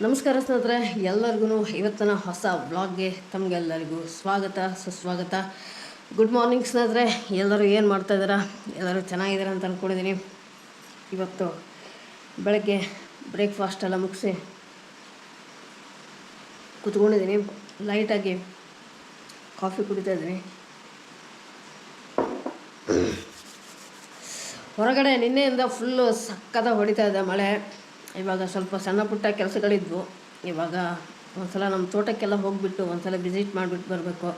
ನಮಸ್ಕಾರ ಸ್ನೇಹಿತರೆ, ಎಲ್ಲರಿಗೂ ಇವತ್ತಿನ ಹೊಸ ವ್ಲಾಗ್ಗೆ ತಮಗೆಲ್ಲರಿಗೂ ಸ್ವಾಗತ ಸುಸ್ವಾಗತ. ಗುಡ್ ಮಾರ್ನಿಂಗ್ ಸ್ನೇಹಿತರೆ, ಎಲ್ಲರೂ ಏನು ಮಾಡ್ತಾಯಿದ್ದೀರಾ? ಎಲ್ಲರೂ ಚೆನ್ನಾಗಿದ್ದೀರಾ ಅಂತ ಅಂದ್ಕೊಂಡಿದ್ದೀನಿ. ಇವತ್ತು ಬೆಳಗ್ಗೆ ಬ್ರೇಕ್ಫಾಸ್ಟ್ ಎಲ್ಲ ಮುಗಿಸಿ ಕೂತ್ಕೊಂಡಿದ್ದೀನಿ. ಲೈಟಾಗಿ ಕಾಫಿ ಕುಡಿತಾ ಇದ್ದೀನಿ. ಹೊರಗಡೆ ನಿನ್ನೆಯಿಂದ ಫುಲ್ಲು ಸಕ್ಕದ ಹೊಡಿತಾ ಇದೆ ಮಳೆ. ಇವಾಗ ಸ್ವಲ್ಪ ಸಣ್ಣ ಪುಟ್ಟ ಕೆಲಸಗಳಿದ್ವು. ಇವಾಗ ಒಂದ್ಸಲ ನಮ್ಮ ತೋಟಕ್ಕೆಲ್ಲ ಹೋಗಿಬಿಟ್ಟು ಒಂದ್ಸಲ ವಿಸಿಟ್ ಮಾಡಿಬಿಟ್ಟು ಬರಬೇಕು.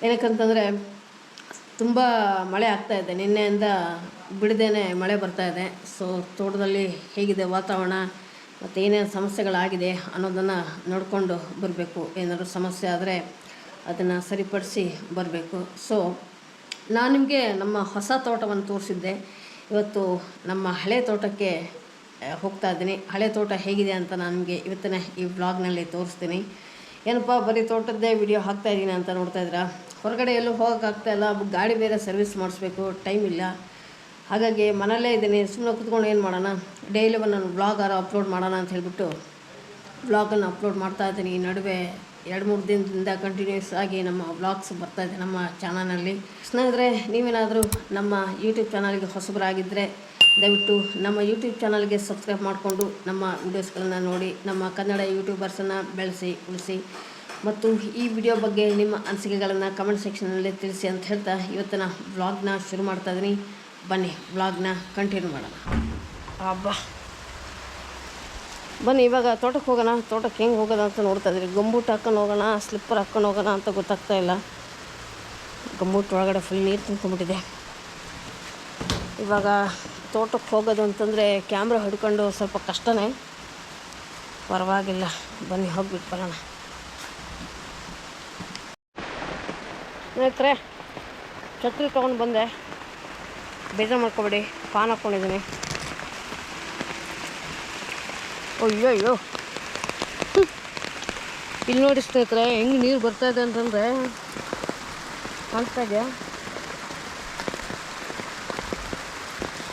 ಏನಕ್ಕಂತಂದರೆ ತುಂಬ ಮಳೆ ಆಗ್ತಾಯಿದೆ. ನಿನ್ನೆಯಿಂದ ಬಿಡದೇನೆ ಮಳೆ ಬರ್ತಾಯಿದೆ. ಸೊ ತೋಟದಲ್ಲಿ ಹೇಗಿದೆ ವಾತಾವರಣ ಮತ್ತು ಏನೇನು ಸಮಸ್ಯೆಗಳಾಗಿದೆ ಅನ್ನೋದನ್ನು ನೋಡಿಕೊಂಡು ಬರಬೇಕು. ಏನಾದರೂ ಸಮಸ್ಯೆ ಆದರೆ ಅದನ್ನು ಸರಿಪಡಿಸಿ ಬರಬೇಕು. ಸೊ ನಾನು ನಿಮಗೆ ನಮ್ಮ ಹೊಸ ತೋಟವನ್ನು ತೋರಿಸಿದ್ದೆ. ಇವತ್ತು ನಮ್ಮ ಹಳೆ ತೋಟಕ್ಕೆ ಹೋಗ್ತಾ ಇದ್ದೀನಿ. ಹಳೆ ತೋಟ ಹೇಗಿದೆ ಅಂತ ನಾನು ನಿಮಗೆ ಇವತ್ತಿನ ಈ ವ್ಲಾಗ್ನಲ್ಲಿ ತೋರಿಸ್ತೀನಿ. ಏನಪ್ಪ ಬರೀ ತೋಟದ್ದೇ ವಿಡಿಯೋ ಹಾಕ್ತಾಯಿದ್ದೀನಿ ಅಂತ ನೋಡ್ತಾ ಇದ್ದೀರಾ? ಹೊರಗಡೆ ಎಲ್ಲೂ ಹೋಗೋಕ್ಕಾಗ್ತಾಯಿಲ್ಲ. ಗಾಡಿ ಬೇರೆ ಸರ್ವಿಸ್ ಮಾಡಿಸ್ಬೇಕು, ಟೈಮ್ ಇಲ್ಲ. ಹಾಗಾಗಿ ಮನೆಯಲ್ಲೇ ಇದ್ದೀನಿ. ಸುಮ್ಮನೆ ಕೂತ್ಕೊಂಡು ಏನು ಮಾಡೋಣ, ಡೈಲಿ ನಾನು ವ್ಲಾಗಾರ ಅಪ್ಲೋಡ್ ಮಾಡೋಣ ಅಂತ ಹೇಳಿಬಿಟ್ಟು ವ್ಲಾಗನ್ನು ಅಪ್ಲೋಡ್ ಮಾಡ್ತಾಯಿದ್ದೀನಿ. ಈ ನಡುವೆ 2-3 ದಿನದಿಂದ ಕಂಟಿನ್ಯೂಸ್ ಆಗಿ ನಮ್ಮ ವ್ಲಾಗ್ಸ್ ಬರ್ತಾಯಿದೆ ನಮ್ಮ ಚಾನಲ್ನಲ್ಲಿ. ಸ್ನೇಹಿತರೆ, ನೀವೇನಾದರೂ ನಮ್ಮ ಯೂಟ್ಯೂಬ್ ಚಾನಲ್ಗೆ ಹೊಸಬರಾಗಿದ್ದರೆ ದಯವಿಟ್ಟು ನಮ್ಮ ಯೂಟ್ಯೂಬ್ ಚಾನಲ್ಗೆ ಸಬ್ಸ್ಕ್ರೈಬ್ ಮಾಡಿಕೊಂಡು ನಮ್ಮ ವೀಡಿಯೋಸ್ಗಳನ್ನು ನೋಡಿ ನಮ್ಮ ಕನ್ನಡ ಯೂಟ್ಯೂಬರ್ಸನ್ನು ಬೆಳೆಸಿ ಉಳಿಸಿ ಮತ್ತು ಈ ವಿಡಿಯೋ ಬಗ್ಗೆ ನಿಮ್ಮ ಅನಿಸಿಕೆಗಳನ್ನು ಕಮೆಂಟ್ ಸೆಕ್ಷನಲ್ಲಿ ತಿಳಿಸಿ ಅಂತ ಹೇಳ್ತಾ ಇವತ್ತಿನ ವ್ಲಾಗ್ನ ಶುರು ಮಾಡ್ತಾಯಿದ್ದೀನಿ. ಬನ್ನಿ ವ್ಲಾಗ್ನ ಕಂಟಿನ್ಯೂ ಮಾಡೋಣ. ಹಬ್ಬ ಬನ್ನಿ ಇವಾಗ ತೋಟಕ್ಕೆ ಹೋಗೋಣ. ತೋಟಕ್ಕೆ ಹೆಂಗೆ ಹೋಗೋಣ ಅಂತ ನೋಡ್ತಾ ಇದ್ದೀರಿ. ಗಂಬೂಟ್ ಹಾಕ್ಕೊಂಡು ಹೋಗೋಣ, ಸ್ಲಿಪ್ಪರ್ ಹಾಕ್ಕೊಂಡು ಹೋಗೋಣ ಅಂತ ಗೊತ್ತಾಗ್ತಾ ಇಲ್ಲ. ಗಂಬೂಟ್ ಒಳಗಡೆ ಫುಲ್ ನೀರು ತುಂಬ್ಕೊಂಡ್ಬಿಟ್ಟಿದೆ. ಇವಾಗ ತೋಟಕ್ಕೆ ಹೋಗೋದು ಅಂತಂದರೆ ಕ್ಯಾಮ್ರಾ ಹಿಡ್ಕೊಂಡು ಸ್ವಲ್ಪ ಕಷ್ಟನೇ, ಪರವಾಗಿಲ್ಲ. ಬನ್ನಿ ಹೋಗ್ಬಿಟ್ಟು ಬರೋಣ. ಸ್ನೇಹಿತರೆ, ಛತ್ರಿ ತೊಗೊಂಡು ಬಂದೆ, ಬೇಜಾರು ಮಾಡ್ಕೊಬೇಡಿ. ಫ್ಯಾನ್ ಹಾಕ್ಕೊಂಡಿದ್ದೀನಿ. ಅಯ್ಯೋ ಅಯ್ಯೋ, ಇಲ್ಲಿ ನೋಡಿ ಸ್ನೇಹಿತರೆ ಹೆಂಗೆ ನೀರು ಬರ್ತಾಯಿದೆ ಅಂತಂದರೆ ಕಾಣಿಸ್ತಾ ಇದೆಯಾ?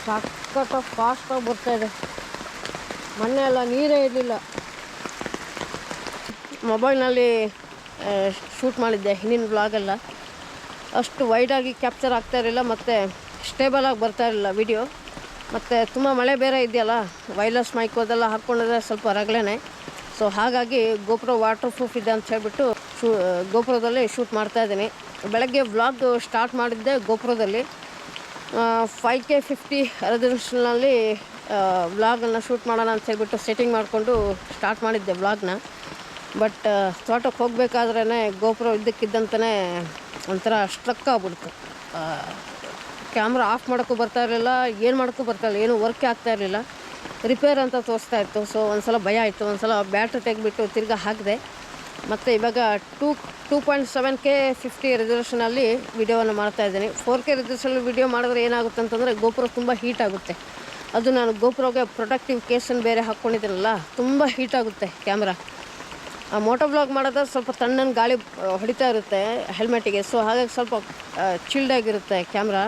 ಸಖತ್ತ ಫಾಸ್ಟಾಗಿ ಬರ್ತಾಯಿದೆ. ಮೊನ್ನೆ ಎಲ್ಲ ನೀರೇ ಇರಲಿಲ್ಲ. ಮೊಬೈಲ್ನಲ್ಲಿ ಶೂಟ್ ಮಾಡಿದ್ದೆ ಹಿಂದಿನ ವ್ಲಾಗೆಲ್ಲ. ಅಷ್ಟು ವೈಡಾಗಿ ಕ್ಯಾಪ್ಚರ್ ಆಗ್ತಾಯಿರಲಿಲ್ಲ ಮತ್ತು ಸ್ಟೇಬಲಾಗಿ ಬರ್ತಾಯಿರಲಿಲ್ಲ ವಿಡಿಯೋ. ಮತ್ತು ತುಂಬ ಮಳೆ ಬೇರೆ ಇದೆಯಲ್ಲ, ವೈರ್ಲೆಸ್ ಮೈಕ್ ಅದೆಲ್ಲ ಹಾಕ್ಕೊಂಡಿದ್ರೆ ಸ್ವಲ್ಪ ರಗಳೆನೆ. ಸೊ ಹಾಗಾಗಿ ಗೋಪ್ರೋ ವಾಟರ್ ಪ್ರೂಫ್ ಇದೆ ಅಂತ ಹೇಳ್ಬಿಟ್ಟು ಗೋಪ್ರೋದಲ್ಲಿ ಶೂಟ್ ಮಾಡ್ತಾಯಿದ್ದೀನಿ. ಬೆಳಗ್ಗೆ ವ್ಲಾಗ್ ಸ್ಟಾರ್ಟ್ ಮಾಡಿದ್ದೆ ಗೋಪ್ರೋದಲ್ಲಿ. 5K 50 ರೆಸಲ್ಯೂಷನ್ನಲ್ಲಿ ವ್ಲಾಗನ್ನು ಶೂಟ್ ಮಾಡೋಣ ಅಂತ ಹೇಳ್ಬಿಟ್ಟು ಸೆಟ್ಟಿಂಗ್ ಮಾಡಿಕೊಂಡು ಸ್ಟಾರ್ಟ್ ಮಾಡಿದ್ದೆ ವ್ಲಾಗ್ನ. ಬಟ್ ತೋಟಕ್ಕೆ ಹೋಗಬೇಕಾದ್ರೇ ಗೋಪ್ರೋ ಇದ್ದಕ್ಕಿದ್ದಂತಲೇ ಒಂಥರ ಸ್ಟ್ರಕ್ ಆಗ್ಬಿಡ್ತು. ಕ್ಯಾಮ್ರಾ ಆಫ್ ಮಾಡೋಕ್ಕೂ ಬರ್ತಾಯಿರಲಿಲ್ಲ, ಏನು ಮಾಡೋಕ್ಕೂ ಬರ್ತಾಯಿರಲಿಲ್ಲ, ಏನೂ ವರ್ಕೇ ಆಗ್ತಾಯಿರಲಿಲ್ಲ. ರಿಪೇರ್ ಅಂತ ತೋರಿಸ್ತಾ ಇತ್ತು. ಸೊ ಒಂದು ಸಲ ಭಯ ಆಯಿತು. ಒಂದು ಸಲ ಬ್ಯಾಟ್ರಿ ತೆಗೆದ್ಬಿಟ್ಟು ತಿರ್ಗಾ ಹಾಕಿದೆ. ಮತ್ತು ಇವಾಗ 2.7K 50 ರೆಸಲ್ಯೂಷನಲ್ಲಿ ವಿಡಿಯೋವನ್ನು ಮಾಡ್ತಾಯಿದ್ದೀನಿ. 4K ರೆಸಲ್ಯೂಷನ್ ವಿಡಿಯೋ ಮಾಡಿದ್ರೆ ಏನಾಗುತ್ತೆ ಅಂತಂದರೆ ಗೋಪ್ರೋ ತುಂಬ ಹೀಟ್ ಆಗುತ್ತೆ. ಅದು ನಾನು ಗೋಪ್ರೋಗೆ ಪ್ರೊಟೆಕ್ಟಿವ್ ಕೇಸನ್ನು ಬೇರೆ ಹಾಕ್ಕೊಂಡಿದ್ದೀನಲ್ಲ, ತುಂಬ ಹೀಟ್ ಆಗುತ್ತೆ ಕ್ಯಾಮ್ರಾ. ಮೋಟೋ ವ್ಲಾಗ್ ಮಾಡಿದ್ರೆ ಸ್ವಲ್ಪ ತಣ್ಣನ ಗಾಳಿ ಹೊಡಿತಾ ಇರುತ್ತೆ ಹೆಲ್ಮೆಟಿಗೆ. ಸೊ ಹಾಗಾಗಿ ಸ್ವಲ್ಪ ಚಿಲ್ಡಾಗಿರುತ್ತೆ ಕ್ಯಾಮ್ರಾ.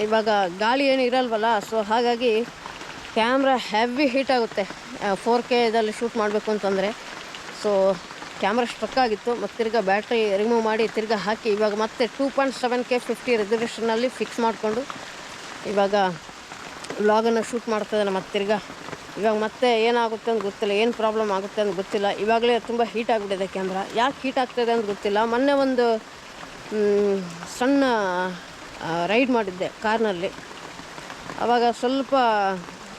ಇವಾಗ ಗಾಳಿ ಏನು ಇರಲ್ವಲ್ಲ, ಸೊ ಹಾಗಾಗಿ ಕ್ಯಾಮ್ರಾ ಹೆವಿ ಹೀಟ್ ಆಗುತ್ತೆ 4K ಇದರಲ್ಲಿ ಶೂಟ್ ಮಾಡಬೇಕು ಅಂತಂದರೆ. ಸೊ ಕ್ಯಾಮ್ರಾ ಸ್ಟ್ರಕ್ ಆಗಿತ್ತು. ಮತ್ತು ತಿರ್ಗಾ ಬ್ಯಾಟ್ರಿ ರಿಮೂವ್ ಮಾಡಿ ತಿರ್ಗಾ ಹಾಕಿ ಇವಾಗ ಮತ್ತೆ 2.7K 50 ರೆಸಲ್ಯೂಷನ್ನಲ್ಲಿ ಫಿಕ್ಸ್ ಮಾಡಿಕೊಂಡು ಇವಾಗ ವ್ಲಾಗನ್ನು ಶೂಟ್ ಮಾಡ್ತಾಯಿದ್ದಾನೆ. ಮತ್ತು ತಿರ್ಗಾ ಇವಾಗ ಮತ್ತೆ ಏನಾಗುತ್ತೆ ಅಂತ ಗೊತ್ತಿಲ್ಲ, ಏನು ಪ್ರಾಬ್ಲಮ್ ಆಗುತ್ತೆ ಅಂತ ಗೊತ್ತಿಲ್ಲ. ಇವಾಗಲೇ ತುಂಬ ಹೀಟ್ ಆಗಿಬಿಟ್ಟಿದೆ ಕ್ಯಾಮ್ರಾ. ಯಾಕೆ ಹೀಟ್ ಆಗ್ತಾಯಿದೆ ಅಂತ ಗೊತ್ತಿಲ್ಲ. ಮೊನ್ನೆ ಒಂದು ಸಣ್ಣ ರೈಡ್ ಮಾಡಿದ್ದೆ ಕಾರ್ನಲ್ಲಿ. ಆವಾಗ ಸ್ವಲ್ಪ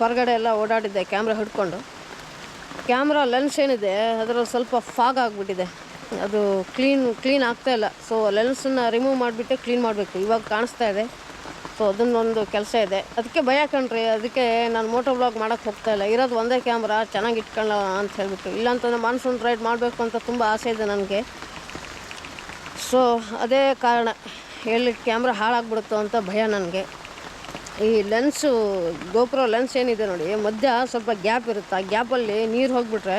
ಹೊರಗಡೆ ಎಲ್ಲ ಓಡಾಡಿದ್ದೆ ಕ್ಯಾಮ್ರಾ ಹಿಡ್ಕೊಂಡು. ಕ್ಯಾಮ್ರಾ ಲೆನ್ಸ್ ಏನಿದೆ ಅದರಲ್ಲಿ ಸ್ವಲ್ಪ ಫಾಗ್ ಆಗಿಬಿಟ್ಟಿದೆ. ಅದು ಕ್ಲೀನ್ ಆಗ್ತಾಯಿಲ್ಲ. ಸೊ ಲೆನ್ಸನ್ನು ರಿಮೂವ್ ಮಾಡಿಬಿಟ್ಟು ಕ್ಲೀನ್ ಮಾಡಬೇಕು. ಇವಾಗ ಕಾಣಿಸ್ತಾ ಇದೆ. ಸೊ ಅದನ್ನೊಂದು ಕೆಲಸ ಇದೆ. ಅದಕ್ಕೆ ಭಯ ಕಣ್ರಿ. ಅದಕ್ಕೆ ನಾನು ಮೋಟೋ ವ್ಲಾಗ್ ಮಾಡೋಕ್ಕೆ ಹೋಗ್ತಾಯಿಲ್ಲ. ಇರೋದು ಒಂದೇ ಕ್ಯಾಮ್ರಾ, ಚೆನ್ನಾಗಿ ಇಟ್ಕೊಳ್ಳೋ ಅಂತ ಹೇಳ್ಬಿಟ್ಟು. ಇಲ್ಲಾಂತಂದರೆ ಮಾನ್ಸೂನ್ ರೈಡ್ ಮಾಡಬೇಕು ಅಂತ ತುಂಬ ಆಸೆ ಇದೆ ನನಗೆ. ಸೊ ಅದೇ ಕಾರಣ, ಎಲ್ಲಿ ಕ್ಯಾಮ್ರಾ ಹಾಳಾಗ್ಬಿಡುತ್ತೋ ಅಂತ ಭಯ ನನಗೆ. ಈ ಲೆನ್ಸು ಗೋಪ್ರೋ ಲೆನ್ಸ್ ಏನಿದೆ ನೋಡಿ, ಮಧ್ಯ ಸ್ವಲ್ಪ ಗ್ಯಾಪ್ ಇರುತ್ತೆ. ಆ ಗ್ಯಾಪಲ್ಲಿ ನೀರು ಹೋಗಿಬಿಟ್ರೆ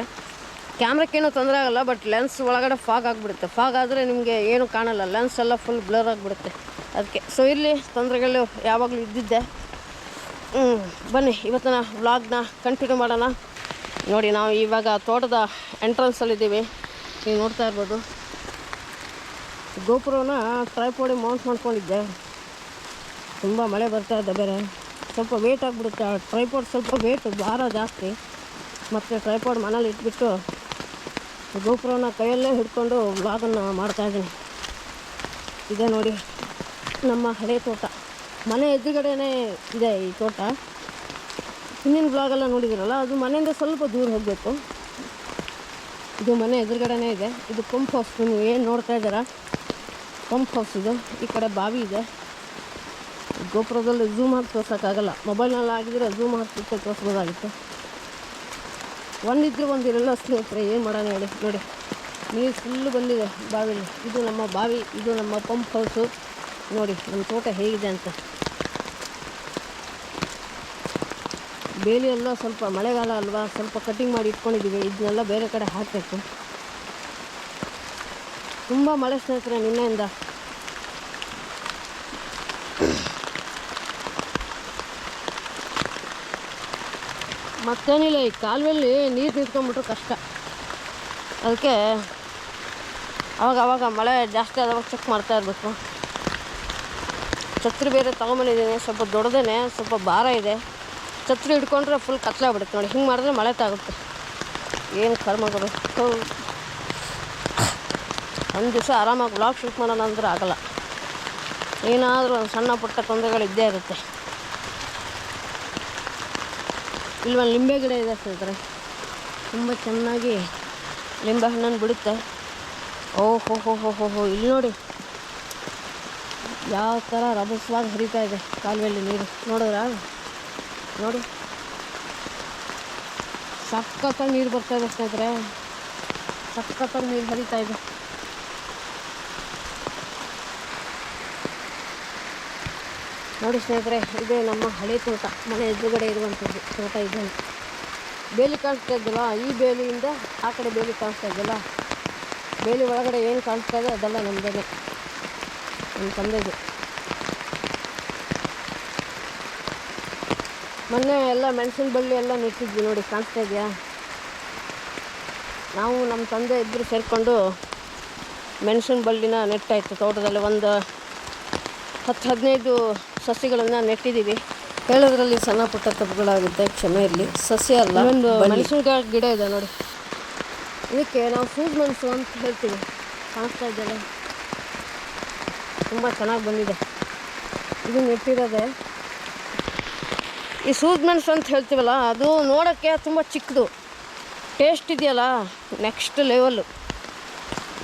ಕ್ಯಾಮ್ರಕ್ಕೇನೂ ತೊಂದರೆ ಆಗೋಲ್ಲ. ಬಟ್ ಲೆನ್ಸ್ ಒಳಗಡೆ ಫಾಗ್ ಆಗಿಬಿಡುತ್ತೆ. ಫಾಗ್ ಆದರೆ ನಿಮಗೆ ಏನೂ ಕಾಣಲ್ಲ, ಲೆನ್ಸ್ ಎಲ್ಲ ಫುಲ್ ಬ್ಲರ್ ಆಗಿಬಿಡುತ್ತೆ. ಅದಕ್ಕೆ ಸೊ ಇಲ್ಲಿ ತೊಂದರೆಗಳು ಯಾವಾಗಲೂ ಇದ್ದಿದ್ದೆ. ಬನ್ನಿ ಇವತ್ತಿನ ವ್ಲಾಗ್ನ ಕಂಟಿನ್ಯೂ ಮಾಡೋಣ. ನೋಡಿ ನಾವು ಇವಾಗ ತೋಟದ ಎಂಟ್ರೆನ್ಸಲ್ಲಿದ್ದೀವಿ. ನೀವು ನೋಡ್ತಾ ಇರ್ಬೋದು. ಗೋಪುರನ ಟ್ರೈಪೋಡಿ ಮೌಂಟ್ ಮಾಡ್ಕೊಂಡಿದ್ದೆ. ತುಂಬ ಮಳೆ ಬರ್ತಾ ಇದೆ ಬೇರೆ, ಸ್ವಲ್ಪ ವೇಟ್ ಆಗಿಬಿಡುತ್ತೆ. ಟ್ರೈಪೋಡ್ ಸ್ವಲ್ಪ ವೇಟ್ ಭಾರ ಜಾಸ್ತಿ. ಮತ್ತು ಟ್ರೈಪೋಡ್ ಮನೇಲಿ ಇಟ್ಬಿಟ್ಟು ಗೋಪುರನ ಕೈಯಲ್ಲೇ ಹಿಡ್ಕೊಂಡು ವ್ಲಾಗನ್ನು ಮಾಡ್ತಾಯಿದ್ದೀನಿ. ಇದೆ ನೋಡಿ ನಮ್ಮ ಹಳೆ ತೋಟ. ಮನೆ ಎದುರುಗಡೆನೇ ಇದೆ ಈ ತೋಟ. ಹಿಂದಿನ ಬ್ಲಾಗೆಲ್ಲ ನೋಡಿದಿರಲ್ಲ, ಅದು ಮನೆಯಿಂದ ಸ್ವಲ್ಪ ದೂರ ಹೋಗಬೇಕು. ಇದು ಮನೆ ಎದುರುಗಡೆನೇ ಇದೆ. ಇದು ಪಂಪ್ ಹೌಸ್. ನೀವು ಏನು ನೋಡ್ತಾ ಇದ್ದೀರಾ ಪಂಪ್ ಹೌಸ್ ಇದು. ಈ ಕಡೆ ಬಾವಿ ಇದೆ. ಗೋಪುರದಲ್ಲಿ ಝೂಮ್ ಹಾಕಿ ತೋರ್ಸೋಕ್ಕಾಗಲ್ಲ. ಮೊಬೈಲ್ನಲ್ಲಿ ಆಗಿದ್ರೆ ಝೂಮ್ ಹಾಕಿಬಿಟ್ಟು ತೋರಿಸ್ಬೋದಾಗಿತ್ತು. ಒಂದಿದ್ರೆ ಒಂದಿರಲ್ಲ ಸ್ನೇಹಿತರೆ, ಏನು ಮಾಡೋಣ ಹೇಳಿ. ನೋಡಿ ನೀರು ಫುಲ್ಲು ಬಂದಿದೆ ಬಾವಿಲಿ. ಇದು ನಮ್ಮ ಬಾವಿ, ಇದು ನಮ್ಮ ಪಂಪ್ ಹೌಸು. ನೋಡಿ ನಮ್ಮ ತೋಟ ಹೇಗಿದೆ ಅಂತ. ಬೇಲಿ ಎಲ್ಲ ಸ್ವಲ್ಪ ಮಳೆಗಾಲ ಅಲ್ವಾ, ಸ್ವಲ್ಪ ಕಟ್ಟಿಂಗ್ ಮಾಡಿ ಇಟ್ಕೊಂಡಿದ್ದೀವಿ. ಇದನ್ನೆಲ್ಲ ಬೇರೆ ಕಡೆ ಹಾಕಬೇಕು. ತುಂಬ ಮಳೆ ಸ್ನೇಹಿತರೆ ನಿನ್ನೆಯಿಂದ. ಮತ್ತೇನಿಲ್ಲ, ಈ ಕಾಲುವೆಯಲ್ಲಿ ನೀರು ನಿಂತ್ಕೊಂಡ್ಬಿಟ್ರೆ ಕಷ್ಟ. ಅದಕ್ಕೆ ಅವಾಗ ಮಳೆ ಜಾಸ್ತಿ ಆದವಾಗ ಚೆಕ್ ಮಾಡ್ತಾ ಇರಬೇಕು. ಛತ್ರಿ ಬೇರೆ ತೊಗೊಂಬಂದಿದ್ದೀನಿ, ಸ್ವಲ್ಪ ದೊಡ್ಡದೇ, ಸ್ವಲ್ಪ ಭಾರ ಇದೆ. ಛತ್ರಿ ಹಿಡ್ಕೊಂಡ್ರೆ ಫುಲ್ ಕತ್ಲಾಗ್ಬಿಡುತ್ತೆ ನೋಡಿ. ಹಿಂಗೆ ಮಾಡಿದ್ರೆ ಮಳೆ ತಾಗುತ್ತೆ. ಏನು ಕರ್ಮಗಳು. ಒಂದು ದಿವಸ ಆರಾಮಾಗಿ ವ್ಲಾಗ್ ಶೂಟ್ ಮಾಡೋಣ ಅಂದ್ರೆ ಆಗಲ್ಲ. ಏನಾದರೂ ಒಂದು ಸಣ್ಣ ಪುಟ್ಟ ತೊಂದರೆಗಳು ಇದ್ದೇ ಇರುತ್ತೆ. ಇಲ್ಲೊಂದು ಲಿಂಬೆ ಗಿಡ ಇದೆ ಸ್ನೇಹಿತರೆ, ತುಂಬ ಚೆನ್ನಾಗಿ ಲಿಂಬೆ ಹಣ್ಣನ್ನು ಬಿಡುತ್ತೆ. ಓಹೋ ಹೋ ಹೋ ಹೋ ಹೋ ಇಲ್ಲಿ ನೋಡಿ ಯಾವ ಥರ ರಭಸವಾಗಿ ಹರಿತಾ ಇದೆ ಕಾಲುವೆಯಲ್ಲಿ ನೀರು. ನೋಡಿದ್ರಾ? ನೋಡಿ ಸಖತ್ತಾಗಿ ನೀರು ಬರ್ತಾ ಇದೆ ಸ್ನೇಹಿತರೆ, ಸಖತ್ತಾಗಿ ನೀರು ಹರಿತಾ ಇದೆ. ನೋಡಿ ಸ್ನೇಹಿತರೆ, ಇದೇ ನಮ್ಮ ಹಳೆ ತೋಟ. ಮನೆ ಎದುರುಗಡೆ ಇರುವಂಥದ್ದು ತೋಟ ಇದೆ. ಬೇಲಿ ಕಾಣಿಸ್ತಾ ಇದ್ದಲ್ಲ, ಈ ಬೇಲಿಯಿಂದ ಆ ಕಡೆ ಬೇಲಿ ಕಾಣಿಸ್ತಾ ಇದ್ದಲ್ಲ, ಬೇಲಿ ಒಳಗಡೆ ಏನು ಕಾಣಿಸ್ತಾ ಇದೆ ಅದೆಲ್ಲ ನಮ್ಮದೇ, ನಮ್ಮ ತಂದೆದು. ಮೊನ್ನೆ ಎಲ್ಲ ಮೆಣಸಿನ ಬಳ್ಳಿ ಎಲ್ಲ ನೆಟ್ಟಿದ್ವಿ ನೋಡಿ, ಕಾಣಿಸ್ತಾ ಇದೆಯಾ? ನಾವು ನಮ್ಮ ತಂದೆ ಇಬ್ಬರು ಸೇರಿಕೊಂಡು ಮೆಣಸಿನ ಬಳ್ಳಿನ ನೆಟ್ಟಾಯಿತು ತೋಟದಲ್ಲಿ. ಒಂದು 10-15 ಸಸಿಗಳನ್ನು ನೆಟ್ಟಿದ್ದೀವಿ. ಹೇಳೋದ್ರಲ್ಲಿ ಸಣ್ಣ ಪುಟ್ಟ ತಪ್ಪುಗಳಾಗುತ್ತೆ, ಕ್ಷಮೆ ಇರಲಿ. ಸಸ್ಯ ಅಲ್ಲ, ಒಂದು ಮೆಣಸಿನಕಾಯಿ ಗಿಡ ಇದೆ ನೋಡಿ. ಇದಕ್ಕೆ ನಾವು ಸೂಜ್ ಮೆಣಸು ಅಂತ ಹೇಳ್ತೀವಿ. ಕಾಣಿಸ್ತಾ ಇದ್ದಲ್ಲ, ತುಂಬ ಚೆನ್ನಾಗಿ ಬಂದಿದೆ. ಇದು ನೆಟ್ಟಿರೋದೆ. ಈ ಸೂಜ್ ಮೆಣಸು ಅಂತ ಹೇಳ್ತೀವಲ್ಲ, ಅದು ನೋಡೋಕ್ಕೆ ತುಂಬ ಚಿಕ್ಕದು, ಟೇಸ್ಟ್ ಇದೆಯಲ್ಲ ನೆಕ್ಸ್ಟ್ ಲೆವೆಲ್ಲು.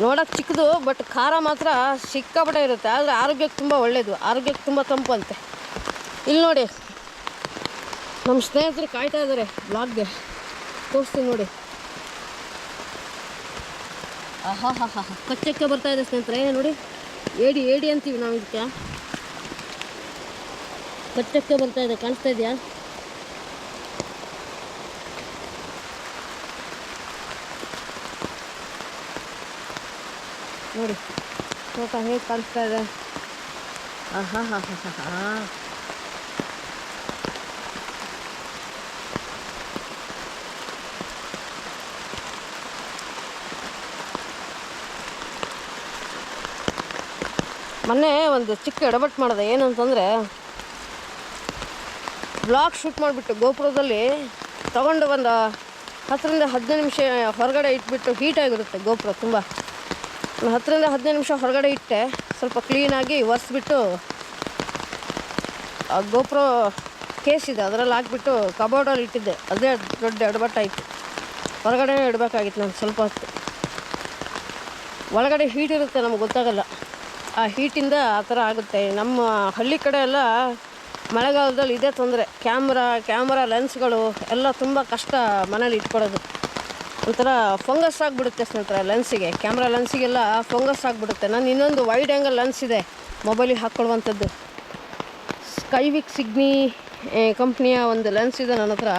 ನೋಡೋಕ್ಕೆ ಚಿಕ್ಕದು, ಬಟ್ ಖಾರ ಮಾತ್ರ ಸಿಕ್ಕಾಪಟ್ಟೆ ಇರುತ್ತೆ. ಆದರೆ ಆರೋಗ್ಯಕ್ಕೆ ತುಂಬ ಒಳ್ಳೆಯದು, ಆರೋಗ್ಯಕ್ಕೆ ತುಂಬ ತಂಪು ಅಂತೆ. ಇಲ್ಲಿ ನೋಡಿ ನಮ್ಮ ಸ್ನೇಹಿತರು ಕಾಯ್ತಾ ಇದ್ದಾರೆ ಬ್ಲಾಗ್ಗೆ, ತೋರಿಸ್ತೀನಿ ನೋಡಿ. ಆಹಾ ಹಾ ಹಾ ಕಚ್ಚಕ್ಕೆ ಬರ್ತಾ ಇದೆ ಸ್ನೇಹಿತರೆ ನೋಡಿ. ಏಡಿ ಅಂತೀವಿ ನಾವು ಇದಕ್ಕೆ. ಕಚ್ಚಕ್ಕೆ ಬರ್ತಾ ಇದೆ, ಕಾಣಿಸ್ತಾ ಇದೆಯಾ? ನೋಡಿ ತೋಟ ಹೇಗೆ ಕಾಣಿಸ್ತಾ ಇದೆ. ಆಹಾ ಹಾ ಹಾ ಹಾ ಮೊನ್ನೆ ಒಂದು ಚಿಕ್ಕ ಎಡವಟ್ಟು ಮಾಡಿದೆ. ಏನಂತಂದರೆ, ಬ್ಲಾಗ್ ಶೂಟ್ ಮಾಡಿಬಿಟ್ಟು ಗೋಪುರದಲ್ಲಿ ತಗೊಂಡು ಒಂದು 10-15 ನಿಮಿಷ ಹೊರಗಡೆ ಇಟ್ಬಿಟ್ಟು, ಹೀಟಾಗಿರುತ್ತೆ ಗೋಪುರ ತುಂಬ. 10-15 ನಿಮಿಷ ಹೊರಗಡೆ ಇಟ್ಟೆ, ಸ್ವಲ್ಪ ಕ್ಲೀನಾಗಿ ಒರೆಸ್ಬಿಟ್ಟು ಆ ಗೋಪುರ ಕೇಸ್ ಇದೆ ಅದರಲ್ಲಿ ಹಾಕ್ಬಿಟ್ಟು ಕಬೋರ್ಡಲ್ಲಿ ಇಟ್ಟಿದ್ದೆ. ಅದೇ ದೊಡ್ಡ ಎಡವಟ್ಟಾಯಿತು. ಹೊರಗಡೆ ಇಡಬೇಕಾಗಿತ್ತು ನಾನು ಸ್ವಲ್ಪ ಹೊತ್ತು. ಒಳಗಡೆ ಹೀಟ್ ಇರುತ್ತೆ, ನಮ್ಗೆ ಗೊತ್ತಾಗಲ್ಲ. ಆ ಹೀಟಿಂದ ಆ ಥರ ಆಗುತ್ತೆ. ನಮ್ಮ ಹಳ್ಳಿ ಕಡೆ ಎಲ್ಲ ಮಳೆಗಾಲದಲ್ಲಿ ಇದೇ ತೊಂದರೆ. ಕ್ಯಾಮ್ರಾ ಲೆನ್ಸ್ಗಳು ಎಲ್ಲ ತುಂಬ ಕಷ್ಟ ಮನೇಲಿ ಇಟ್ಕೊಳ್ಳೋದು. ಒಂಥರ ಫಂಗಸ್ ಆಗಿಬಿಡುತ್ತೆ ಸ್ನೇಹಿತರೆ ಲೆನ್ಸಿಗೆ, ಕ್ಯಾಮ್ರಾ ಲೆನ್ಸಿಗೆಲ್ಲ ಫಂಗಸ್ ಆಗಿಬಿಡುತ್ತೆ. ನಾನು ಇನ್ನೊಂದು ವೈಡ್ ಆ್ಯಂಗಲ್ ಲೆನ್ಸ್ ಇದೆ ಮೊಬೈಲಿಗೆ ಹಾಕ್ಕೊಳ್ಳುವಂಥದ್ದು. ಸ್ಕೈವಿಕ್ ಸಿಗ್ನಿ ಕಂಪ್ನಿಯ ಒಂದು ಲೆನ್ಸ್ ಇದೆ ನನ್ನ ಹತ್ರ,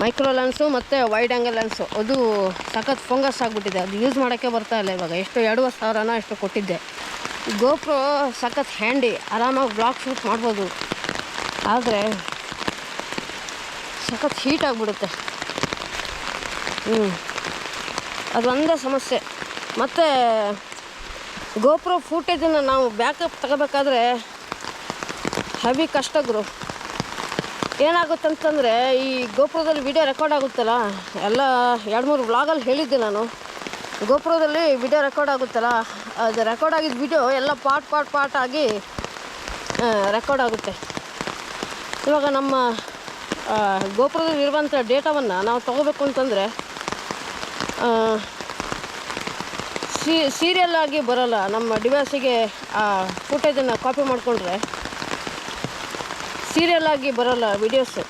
ಮೈಕ್ರೋ ಲೆನ್ಸು ಮತ್ತು ವೈಡ್ ಆ್ಯಂಗಲ್ ಲೆನ್ಸು. ಅದು ಸಖತ್ ಫಂಗಸ್ ಆಗಿಬಿಟ್ಟಿದೆ, ಅದು ಯೂಸ್ ಮಾಡೋಕ್ಕೆ ಬರ್ತಾ ಇಲ್ಲ ಇವಾಗ. ಎಷ್ಟು 2,500 ಎಷ್ಟು ಕೊಟ್ಟಿದ್ದೆ. ಗೋಪ್ರೋ ಸಖತ್ ಹ್ಯಾಂಡಿ, ಆರಾಮಾಗಿ ಬ್ಲಾಗ್ ಶೂಟ್ ಮಾಡ್ಬೋದು. ಆದರೆ ಸಖತ್ ಹೀಟ್ ಆಗಿಬಿಡುತ್ತೆ. ಅದೊಂದೇ ಸಮಸ್ಯೆ. ಮತ್ತು ಗೋಪ್ರೋ ಫೂಟೇಜನ್ನು ನಾವು ಬ್ಯಾಕಪ್ ತಗೋಬೇಕಾದ್ರೆ ಹೆವಿ ಕಷ್ಟ ಗುರು. ಏನಾಗುತ್ತಂತಂದರೆ ಈ ಗೋಪ್ರೋದಲ್ಲಿ ವಿಡಿಯೋ ರೆಕಾರ್ಡ್ ಆಗುತ್ತಲ್ಲ, ಎಲ್ಲ 2-3 ವ್ಲಾಗಲ್ಲಿ ಹೇಳಿದ್ದೆ ನಾನು. ಗೋಪ್ರೋದಲ್ಲಿ ವಿಡಿಯೋ ರೆಕಾರ್ಡ್ ಆಗುತ್ತಲ್ಲ, ಅದು ರೆಕಾರ್ಡ್ ಆಗಿದ್ದ ವಿಡಿಯೋ ಎಲ್ಲ ಪಾರ್ಟ್ ಆಗಿ ರೆಕಾರ್ಡ್ ಆಗುತ್ತೆ. ಇವಾಗ ನಮ್ಮ ಗೋಪ್ರೋದಲ್ಲಿ ಇರುವಂಥ ಡೇಟಾವನ್ನು ನಾವು ತೊಗೋಬೇಕು ಅಂತಂದರೆ ಸೀರಿಯಲ್ ಆಗಿ ಬರೋಲ್ಲ. ನಮ್ಮ ಡಿವೈಸಿಗೆ ಆ ಫುಟೇಜನ್ನು ಕಾಪಿ ಮಾಡಿಕೊಂಡ್ರೆ ಸೀರಿಯಲ್ ಆಗಿ ಬರೋಲ್ಲ ವಿಡಿಯೋಸು.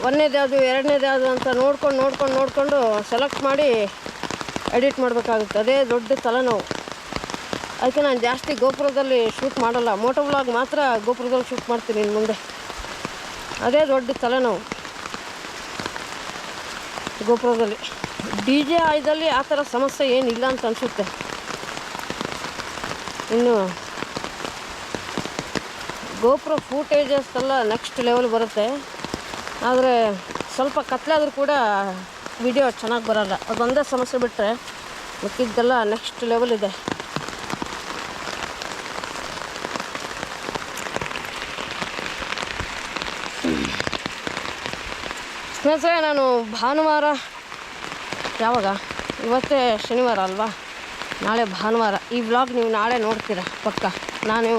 ಒಂದನೇದು ಯಾವುದು 2ನೇದು ಯಾವುದು ಅಂತ ನೋಡಿಕೊಂಡು ಸೆಲೆಕ್ಟ್ ಮಾಡಿ ಎಡಿಟ್ ಮಾಡಬೇಕಾಗುತ್ತೆ. ಅದೇ ದೊಡ್ಡ ತಲೆನೋವು. ಅದಕ್ಕೆ ನಾನು ಜಾಸ್ತಿ ಗೋಪ್ರೋದಲ್ಲಿ ಶೂಟ್ ಮಾಡಲ್ಲ. ಮೋಟೋ ವ್ಲಾಗ್ ಮಾತ್ರ ಗೋಪ್ರೋದಲ್ಲಿ ಶೂಟ್ ಮಾಡ್ತೀನಿ ಇನ್ನು ಮುಂದೆ. ಅದೇ ದೊಡ್ಡ ತಲೆನೋವು ಗೋಪ್ರೋದಲ್ಲಿ. DJI ಆ ಥರ ಸಮಸ್ಯೆ ಏನಿಲ್ಲ ಅಂತ ಅನಿಸುತ್ತೆ. ಇನ್ನು ಗೋಪ್ರೋ ಫೂಟೇಜಸ್ ಎಲ್ಲ ನೆಕ್ಸ್ಟ್ ಲೆವೆಲ್ ಬರುತ್ತೆ. ಆದರೆ ಸ್ವಲ್ಪ ಕತ್ಲಾದರೂ ಕೂಡ ವಿಡಿಯೋ ಚೆನ್ನಾಗಿ ಬರೋಲ್ಲ. ಅದೊಂದೇ ಸಮಸ್ಯೆ ಬಿಟ್ಟರೆ ಮಿಕ್ಕಿದ್ದೆಲ್ಲ ನೆಕ್ಸ್ಟ್ ಲೆವೆಲ್ ಇದೆ. ಸ್ನೇಹಿತರೆ, ನಾನು ಭಾನುವಾರ, ಯಾವಾಗ, ಇವತ್ತೇ ಶನಿವಾರ ಅಲ್ವಾ, ನಾಳೆ ಭಾನುವಾರ. ಈ ವ್ಲಾಗ್ ನೀವು ನಾಳೆ ನೋಡ್ತೀರ ಪಕ್ಕ. ನಾನು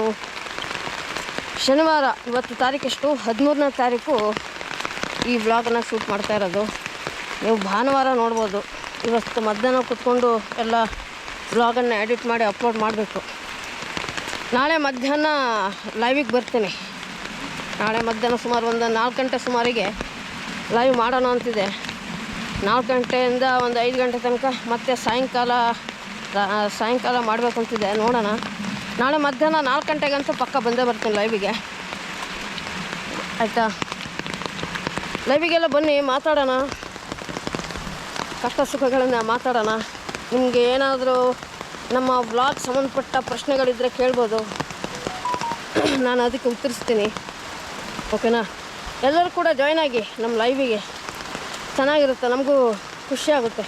ಶನಿವಾರ, ಇವತ್ತು ತಾರೀಕು ಎಷ್ಟು, 13ನೇ ತಾರೀಕು ಈ ವ್ಲಾಗನ್ನು ಶೂಟ್ ಮಾಡ್ತಾ ಇರೋದು. ನೀವು ಭಾನುವಾರ ನೋಡ್ಬೋದು. ಇವತ್ತು ಮಧ್ಯಾಹ್ನ ಕೂತ್ಕೊಂಡು ಎಲ್ಲ ವ್ಲಾಗನ್ನು ಎಡಿಟ್ ಮಾಡಿ ಅಪ್ಲೋಡ್ ಮಾಡಬೇಕು. ನಾಳೆ ಮಧ್ಯಾಹ್ನ ಲೈವಿಗೆ ಬರ್ತೀನಿ. ನಾಳೆ ಮಧ್ಯಾಹ್ನ ಸುಮಾರು ಒಂದು 4 ಗಂಟೆ ಸುಮಾರಿಗೆ ಲೈವ್ ಮಾಡೋಣ ಅಂತಿದೆ. 4 ಗಂಟೆಯಿಂದ ಒಂದು 5 ಗಂಟೆ ತನಕ, ಮತ್ತು ಸಾಯಂಕಾಲ ಮಾಡಬೇಕಂತಿದೆ. ನೋಡೋಣ. ನಾಳೆ ಮಧ್ಯಾಹ್ನ 4 ಗಂಟೆಗಂತೂ ಪಕ್ಕ ಬಂದೇ ಬರ್ತೀನಿ ಲೈವಿಗೆ. ಆಯಿತಾ? ಲೈವಿಗೆಲ್ಲ ಬನ್ನಿ, ಮಾತಾಡೋಣ, ಕಷ್ಟ ಸುಖಗಳನ್ನು ಮಾತಾಡೋಣ. ನಿಮಗೆ ಏನಾದರೂ ನಮ್ಮ ವ್ಲಾಗ್ ಸಂಬಂಧಪಟ್ಟ ಪ್ರಶ್ನೆಗಳಿದ್ದರೆ ಕೇಳ್ಬೋದು, ನಾನು ಅದಕ್ಕೆ ಉತ್ತರಿಸ್ತೀನಿ. ಓಕೆನಾ? ಎಲ್ಲರೂ ಕೂಡ ಜಾಯ್ನ್ ಆಗಿ ನಮ್ಮ ಲೈವಿಗೆ. ಚೆನ್ನಾಗಿರುತ್ತೆ, ನಮಗೂ ಖುಷಿಯಾಗುತ್ತೆ.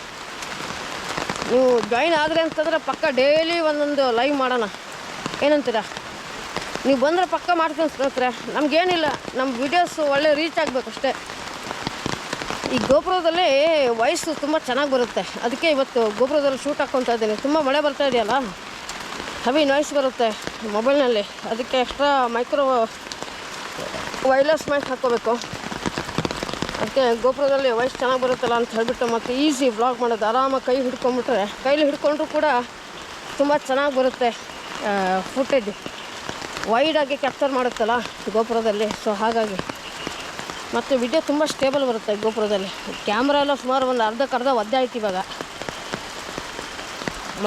ನೀವು ಜಾಯ್ನ್ ಆದರೆ ಅಂತಂದರೆ ಪಕ್ಕ ಡೈಲಿ ಒಂದೊಂದು ಲೈವ್ ಮಾಡೋಣ. ಏನಂತೀರಾ? ನೀವು ಬಂದರೆ ಪಕ್ಕ ಮಾಡ್ತೀನಿ ಸ್ನೇಹಿತರೆ. ನಮಗೇನಿಲ್ಲ, ನಮ್ಮ ವಿಡಿಯೋಸು ಒಳ್ಳೆ ರೀಚ್ ಆಗಬೇಕಷ್ಟೇ. ಈ ಗೋಪ್ರೋದಲ್ಲಿ ವಾಯ್ಸು ತುಂಬ ಚೆನ್ನಾಗಿ ಬರುತ್ತೆ. ಅದಕ್ಕೆ ಇವತ್ತು ಗೋಪ್ರೋದಲ್ಲಿ ಶೂಟ್ ಹಾಕ್ಕೊತಾ ಇದ್ದೀನಿ. ತುಂಬ ಮಳೆ ಬರ್ತಾ ಇದೆಯಲ್ಲ, ಹೆವಿ ನಾಯ್ಸ್ ಬರುತ್ತೆ ಮೊಬೈಲ್ನಲ್ಲಿ. ಅದಕ್ಕೆ ಎಕ್ಸ್ಟ್ರಾ ವೈರ್ಲೆಸ್ ಮೈಕ್ ಹಾಕ್ಕೋಬೇಕು. ಅದಕ್ಕೆ ಗೋಪ್ರೋದಲ್ಲಿ ವಾಯ್ಸ್ ಚೆನ್ನಾಗಿ ಬರುತ್ತಲ್ಲ ಅಂತ ಹೇಳಿಬಿಟ್ಟು, ಮತ್ತು ಈಸಿ ವ್ಲಾಗ್ ಮಾಡೋದು. ಆರಾಮಾಗಿ ಕೈಲಿ ಹಿಡ್ಕೊಂಡ್ರೂ ಕೂಡ ತುಂಬ ಚೆನ್ನಾಗಿ ಬರುತ್ತೆ ಫುಟೇಜ್. ವೈಡಾಗಿ ಕ್ಯಾಪ್ಚರ್ ಮಾಡುತ್ತಲ್ಲ ಗೋಪ್ರೋದಲ್ಲಿ. ಸೊ ಹಾಗಾಗಿ ಮತ್ತು ವಿಡಿಯೋ ತುಂಬ ಸ್ಟೇಬಲ್ ಬರುತ್ತೆ ಗೋಪ್ರೋದಲ್ಲಿ. ಕ್ಯಾಮ್ರಾ ಎಲ್ಲ ಸುಮಾರು ಒಂದು ಅರ್ಧ ಒದ್ದೆ ಆಯ್ತು. ಇವಾಗ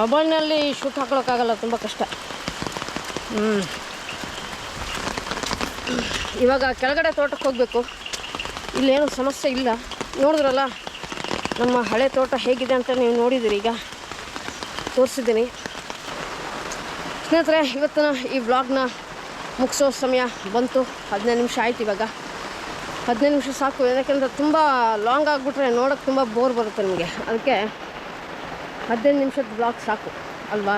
ಮೊಬೈಲ್ನಲ್ಲಿ ಶೂಟ್ ಹಾಕೊಳ್ಳೋಕ್ಕಾಗಲ್ಲ, ತುಂಬ ಕಷ್ಟ. ಇವಾಗ ಕೆಳಗಡೆ ತೋಟಕ್ಕೆ ಹೋಗಬೇಕು. ಇಲ್ಲೇನು ಸಮಸ್ಯೆ ಇಲ್ಲ. ನೋಡಿದ್ರಲ್ಲ ನಮ್ಮ ಹಳೆ ತೋಟ ಹೇಗಿದೆ ಅಂತ ನೀವು ನೋಡಿದ್ದೀರಿ. ಈಗ ತೋರಿಸಿದ್ದೀನಿ ಸ್ನೇಹಿತರೆ. ಇವತ್ತಿನ ಈ ವ್ಲಾಗ್ನ ಮುಗಿಸೋ ಸಮಯ ಬಂತು. 15 ನಿಮಿಷ ಆಯ್ತು. ಇವಾಗ 15 ನಿಮಿಷ ಸಾಕು. ಯಾಕೆಂದರೆ ತುಂಬ ಲಾಂಗ್ ಆಗಿಬಿಟ್ರೆ ನೋಡೋಕ್ಕೆ ತುಂಬ ಬೋರ್ ಬರುತ್ತೆ ನಿಮಗೆ. ಅದಕ್ಕೆ 15 ನಿಮಿಷದ ವ್ಲಾಗ್ ಸಾಕು ಅಲ್ವಾ?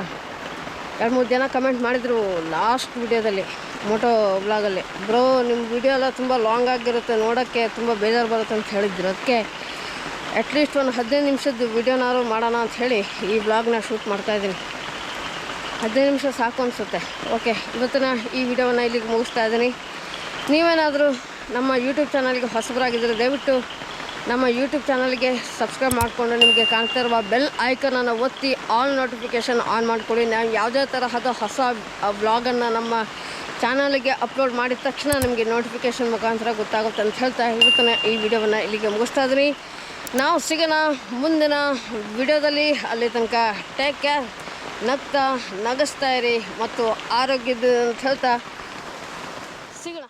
2-3 ಜನ ಕಮೆಂಟ್ ಮಾಡಿದರು ಲಾಸ್ಟ್ ವಿಡಿಯೋದಲ್ಲಿ, ಮೋಟೋ ವ್ಲಾಗಲ್ಲಿ, ಬ್ರೋ ನಿಮ್ಮ ವಿಡಿಯೋ ಎಲ್ಲ ತುಂಬ ಲಾಂಗ್ ಆಗಿರುತ್ತೆ, ನೋಡೋಕ್ಕೆ ತುಂಬ ಬೇಜಾರು ಬರುತ್ತೆ ಅಂತ ಹೇಳಿದ್ರು. ಅದಕ್ಕೆ ಅಟ್ಲೀಸ್ಟ್ ಒಂದು 15 ನಿಮಿಷದ ವಿಡಿಯೋನಾದ್ರು ಮಾಡೋಣ ಅಂಥೇಳಿ ಈ ವ್ಲಾಗ್ನ ಶೂಟ್ ಮಾಡ್ತಾಯಿದ್ದೀನಿ. 15 ನಿಮಿಷ ಸಾಕು ಅನಿಸುತ್ತೆ. ಓಕೆ, ಇವತ್ತಿನ ಈ ವಿಡಿಯೋವನ್ನು ಇಲ್ಲಿಗೆ ಮುಗಿಸ್ತಾ ಇದ್ದೀನಿ. ನೀವೇನಾದರೂ ನಮ್ಮ ಯೂಟ್ಯೂಬ್ ಚಾನಲ್ಗೆ ಹೊಸಬರಾಗಿದ್ದರೆ ದಯವಿಟ್ಟು ನಮ್ಮ ಯೂಟ್ಯೂಬ್ ಚಾನಲ್ಗೆ ಸಬ್ಸ್ಕ್ರೈಬ್ ಮಾಡಿಕೊಂಡು ನಿಮಗೆ ಕಾಣ್ತಾ ಇರುವ ಬೆಲ್ ಐಕನನ್ನು ಒತ್ತಿ ಆಲ್ ನೋಟಿಫಿಕೇಷನ್ ಆನ್ ಮಾಡಿಕೊಡಿ. ನಾವು ಯಾವುದೇ ತರಹದ ಹೊಸ ವ್ಲಾಗನ್ನು ನಮ್ಮ ಚಾನಲ್ಗೆ ಅಪ್ಲೋಡ್ ಮಾಡಿದ ತಕ್ಷಣ ನಿಮಗೆ ನೋಟಿಫಿಕೇಷನ್ ಮುಖಾಂತರ ಗೊತ್ತಾಗುತ್ತೆ ಅಂತ ಹೇಳ್ತಾ ಇವತ್ತಿನ ಈ ವಿಡಿಯೋವನ್ನು ಇಲ್ಲಿಗೆ ಮುಗಿಸ್ತಾ ಇದ್ದೀನಿ. ನಾವು ಸಿಗೋಣ ಮುಂದಿನ ವಿಡಿಯೋದಲ್ಲಿ. ಅಲ್ಲಿ ತನಕ ಟೇಕ್ ಕೇರ್. ನಗ್ತಾ ನಗಿಸ್ತಾ ಇರಿ ಮತ್ತು ಆರೋಗ್ಯದ ಅಂತ ಹೇಳ್ತಾ ಸಿಗೋಣ.